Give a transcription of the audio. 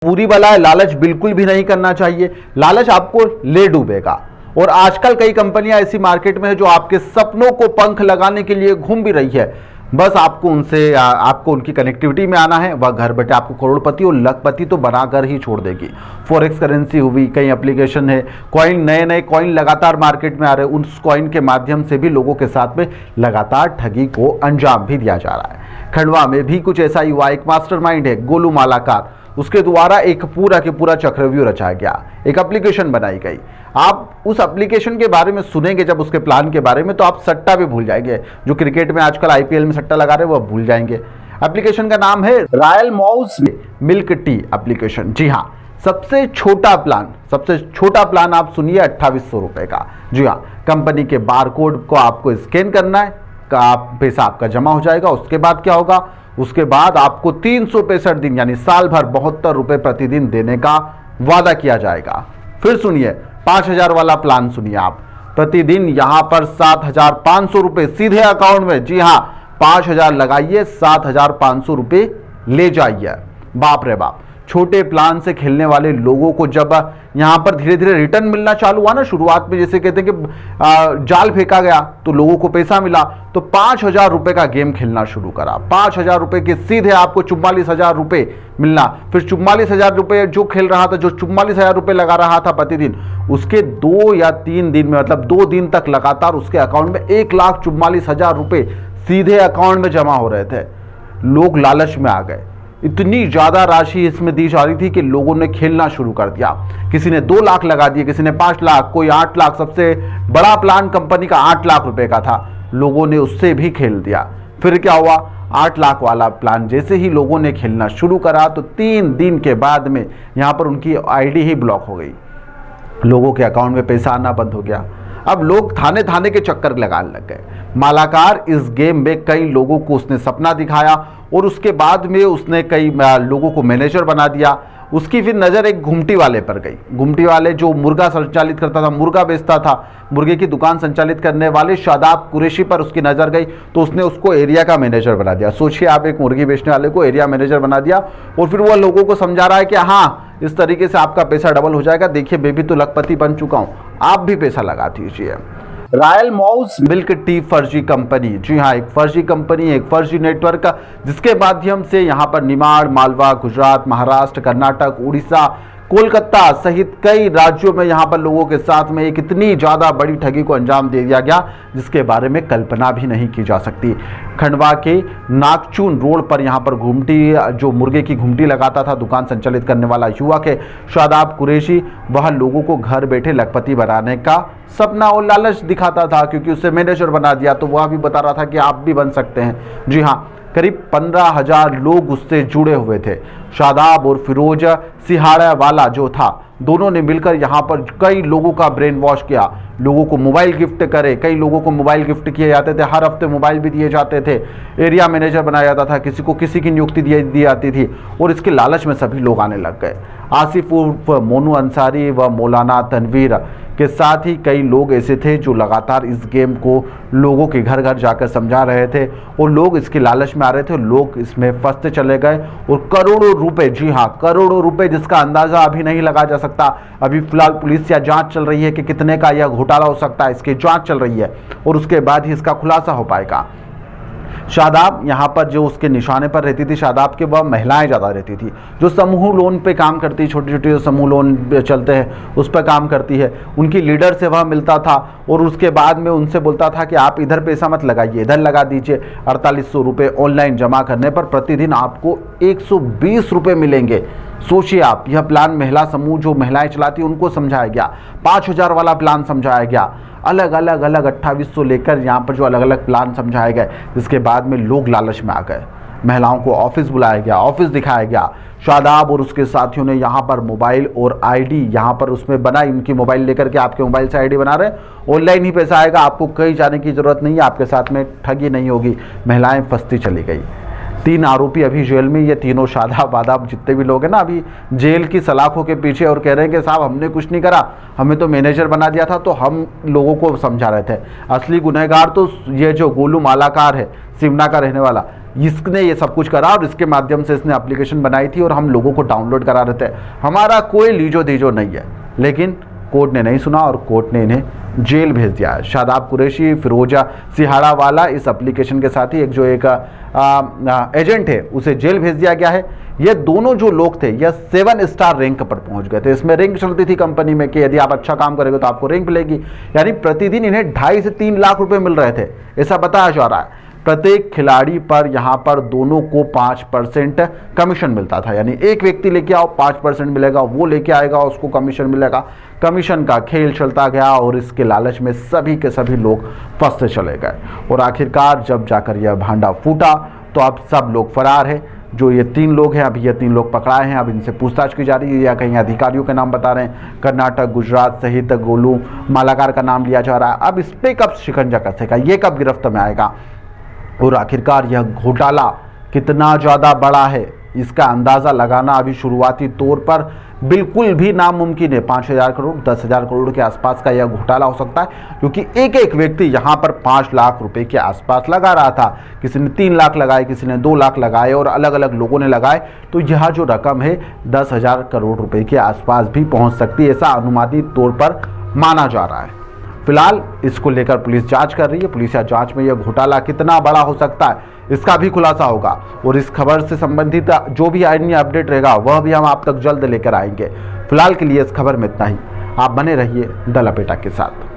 पूरी वाला लालच बिल्कुल भी नहीं करना चाहिए। लालच आपको ले डूबेगा। और आजकल कई कंपनियां ऐसी मार्केट में है जो आपके सपनों को पंख लगाने के लिए घूम भी रही है। बस आपको आपको उनकी कनेक्टिविटी में आना है। वह घर बैठे आपको करोड़पति और लखपति तो बनाकर ही छोड़ देगी। फॉरेक्स करेंसी हुई, कई एप्लीकेशन है, कॉइन, नए नए कॉइन लगातार मार्केट में आ रहे हैं। उस कॉइन के माध्यम से भी लोगों के साथ में लगातार ठगी को अंजाम भी दिया जा रहा है। खंडवा में भी कुछ ऐसा युवा, एक मास्टरमाइंड है गोलू मालाकार, उसके द्वारा एक पूरा के पूरा चक्रव्यूह रचा गया, एक एप्लीकेशन बनाई गई। आप उस एप्लीकेशन के बारे में सुनेंगे जब उसके प्लान के बारे में, तो आप सट्टा भी भूल जाएंगे। जो क्रिकेट में आजकल आईपीएल में सट्टा लगा रहे हैं वह भूल जाएंगे। एप्लीकेशन का नाम है Royal Mouse Milk Tea application. जी हाँ, सबसे छोटा प्लान आप सुनिए 2800 रुपए का। जी हाँ, कंपनी के बारकोड को आपको स्कैन करना है, पैसा आपका जमा हो जाएगा। उसके बाद क्या होगा, उसके बाद आपको 365 दिन यानी साल भर 72 रुपए प्रतिदिन देने का वादा किया जाएगा। फिर सुनिए 5000 वाला प्लान सुनिए आप, प्रतिदिन यहां पर 7500 रुपए सीधे अकाउंट में। जी हां, 5000 लगाइए, 7500 रुपए ले जाइए। बाप रे बाप, छोटे प्लान से खेलने वाले लोगों को जब यहां पर धीरे धीरे रिटर्न मिलना चालू हुआ ना, शुरुआत में जैसे कहते हैं कि जाल फेंका गया तो लोगों को पैसा मिला, तो 5000 रुपए का गेम खेलना शुरू करा। 5000 रुपए के सीधे आपको 44,000 रुपए मिलना। फिर 44,000 रुपए जो खेल रहा था, जो 44,000 रुपए लगा रहा था प्रतिदिन, उसके 2 या 3 दिन में, मतलब 2 दिन तक लगातार उसके अकाउंट में 1,44,000 रुपए सीधे अकाउंट में जमा हो रहे थे। लोग लालच में आ गए। इतनी ज्यादा राशि इसमें दी जा रही थी कि लोगों ने खेलना शुरू कर दिया। किसी ने 2 लाख लगा दिए, किसी ने 5 लाख, कोई 8 लाख। सबसे बड़ा प्लान कंपनी का 8 लाख रुपए का था, लोगों ने उससे भी खेल दिया। फिर क्या हुआ, 8 लाख वाला प्लान जैसे ही लोगों ने खेलना शुरू करा तो 3 दिन के बाद में यहां पर उनकी आईडी ही ब्लॉक हो गई, लोगों के अकाउंट में पैसा आना बंद हो गया। अब लोग थाने थाने के चक्कर लगाने लग गए। मालाकार इस गेम में कई लोगों को उसने सपना दिखाया और उसके बाद में उसने कई लोगों को मैनेजर बना दिया। उसकी फिर नज़र एक घुमटी वाले पर गई। घुमटी वाले जो मुर्गा संचालित करता था, मुर्गा बेचता था, मुर्गे की दुकान संचालित करने वाले शादाब कुरैशी पर उसकी नज़र गई, तो उसने उसको एरिया का मैनेजर बना दिया। सोचिए आप, एक मुर्गी बेचने वाले को एरिया मैनेजर बना दिया और फिर वह लोगों को समझा रहा है कि हाँ, इस तरीके से आपका पैसा डबल हो जाएगा। देखिए, मैं भी तो लखपति बन चुका हूँ, आप भी पैसा लगा दीजिए। रॉयल माउस मिल्क टी फर्जी कंपनी। जी हाँ, एक फर्जी कंपनी, एक फर्जी नेटवर्क, जिसके माध्यम से यहाँ पर निमाड़, मालवा, गुजरात, महाराष्ट्र, कर्नाटक, उड़ीसा, कोलकाता सहित कई राज्यों में यहाँ पर लोगों के साथ में एक इतनी ज़्यादा बड़ी ठगी को अंजाम दे दिया गया जिसके बारे में कल्पना भी नहीं की जा सकती। खंडवा के नागचून रोड पर यहाँ पर घुमटी, जो मुर्गे की घुमटी लगाता था, दुकान संचालित करने वाला युवक है शादाब कुरैशी, वह लोगों को घर बैठे लखपति बनाने का सपना और लालच दिखाता था, क्योंकि उसे मैनेजर बना दिया तो वह भी बता रहा था कि आप भी बन सकते हैं। जी हाँ, करीब 15,000 लोग उससे जुड़े हुए थे। शादाब और फिरोज सिहाड़ा वाला जो था, दोनों ने मिलकर यहाँ पर कई लोगों का ब्रेन वॉश किया। लोगों को मोबाइल गिफ्ट करे, कई लोगों को मोबाइल गिफ्ट किए जाते थे, हर हफ्ते मोबाइल भी दिए जाते थे, एरिया मैनेजर बनाया जाता था, किसी को किसी की नियुक्ति दी जाती थी और इसके लालच में सभी लोग आने लग गए। आसिफ उर्फ मोनू अंसारी व मौलाना तनवीर के साथ ही कई लोग ऐसे थे जो लगातार इस गेम को लोगों के घर घर जाकर समझा रहे थे और लोग इसके लालच में आ रहे थे। लोग इसमें फंसते चले गए और करोड़ों रुपए, जी हाँ, करोड़ों रुपए, जिसका अंदाजा अभी नहीं लगाया जा सकता। अभी फिलहाल पुलिस या जांच चल रही है कि कितने का यह घोटाला हो सकता है, इसकी जांच चल रही है और उसके बाद ही इसका खुलासा हो पाएगा। शादाब यहाँ पर जो उसके निशाने पर रहती थी, शादाब के वह महिलाएं ज़्यादा रहती थी जो समूह लोन पे काम करती, छोटे छोटे समूह लोन चलते हैं उस पर काम करती है। उनकी लीडर से वह मिलता था और उसके बाद में उनसे बोलता था कि आप इधर पैसा मत लगाइए, इधर लगा दीजिए। 4800 रुपये ऑनलाइन जमा करने पर प्रतिदिन आपको 120 रुपये मिलेंगे। सोचिए आप, यह प्लान महिला समूह जो महिलाएं चलाती उनको समझाया गया। 5000 वाला प्लान समझाया गया, अलग अलग 2800 लेकर यहाँ पर जो अलग अलग प्लान समझाए गए, जिसके बाद में लोग लालच में आ गए। महिलाओं को ऑफिस बुलाया गया, ऑफिस दिखाया गया। शादाब और उसके साथियों ने यहाँ पर मोबाइल और आईडी यहाँ पर उसमें बनाई, उनकी मोबाइल लेकर के आपके मोबाइल से आईडी बना रहे, ऑनलाइन ही पैसा आएगा, आपको कहीं जाने की जरूरत नहीं है, आपके साथ में ठगी नहीं होगी। महिलाएं फंसती चली गई। 3 आरोपी अभी जेल में, ये तीनों शादाब वादाब जितने भी लोग हैं ना, अभी जेल की सलाखों के पीछे और कह रहे हैं कि साहब हमने कुछ नहीं करा, हमें तो मैनेजर बना दिया था, तो हम लोगों को समझा रहे थे। असली गुनहगार तो ये जो गोलू मालाकार है, सिमना का रहने वाला, इसने ये सब कुछ करा और इसके माध्यम से इसने एप्लीकेशन बनाई थी और हम लोगों को डाउनलोड करा रहे थे, हमारा कोई लीजो दीजो नहीं है। लेकिन कोर्ट ने नहीं सुना और कोर्ट ने इन्हें जेल भेज दिया है। शादाब कुरैशी, फिरोजा सिहाड़ा वाला इस एप्लीकेशन के साथ ही एक जो एक एजेंट है उसे जेल भेज दिया गया है। ये दोनों जो लोग थे यह 7 स्टार रैंक पर पहुंच गए थे। इसमें रैंक चलती थी कंपनी में कि यदि आप अच्छा काम करेंगे तो आपको रैंक मिलेगी, यानी प्रतिदिन इन्हें 2.5 से 3 लाख रुपए मिल रहे थे, ऐसा बताया जा रहा है। प्रत्येक खिलाड़ी पर यहाँ पर दोनों को 5% कमीशन मिलता था, यानी एक व्यक्ति लेके आओ 5% मिलेगा, वो लेके आएगा उसको कमीशन मिलेगा। कमीशन का खेल चलता गया और इसके लालच में सभी के सभी लोग फंसते चले गए और आखिरकार जब जाकर यह भांडा फूटा तो अब सब लोग फरार है। जो ये 3 लोग हैं, अभी ये 3 लोग पकड़ाए हैं, अब इनसे पूछताछ की जा रही है या कहीं अधिकारियों के नाम बता रहे हैं, कर्नाटक, गुजरात सहित गोलू मालाकार का नाम लिया जा रहा है। अब इस पर कब शिकंजा कसेगा, ये कब गिरफ्त में आएगा और आखिरकार यह घोटाला कितना ज़्यादा बड़ा है इसका अंदाज़ा लगाना अभी शुरुआती तौर पर बिल्कुल भी नामुमकिन है। 5,000 करोड़ 10,000 करोड़ के आसपास का यह घोटाला हो सकता है, क्योंकि एक एक व्यक्ति यहाँ पर 5 लाख रुपए के आसपास लगा रहा था। किसी ने 3 लाख लगाए, किसी ने 2 लाख लगाए और अलग अलग लोगों ने लगाए, तो यह जो रकम है 10,000 करोड़ रुपए के आसपास भी पहुँच सकती है, ऐसा अनुमानित तौर पर माना जा रहा है। फिलहाल इसको लेकर पुलिस जांच कर रही है। पुलिस या जांच में यह घोटाला कितना बड़ा हो सकता है इसका भी खुलासा होगा और इस खबर से संबंधित जो भी अन्य अपडेट रहेगा वह भी हम आप तक जल्द लेकर आएंगे। फिलहाल के लिए इस खबर में इतना ही। आप बने रहिए द लपेटा के साथ।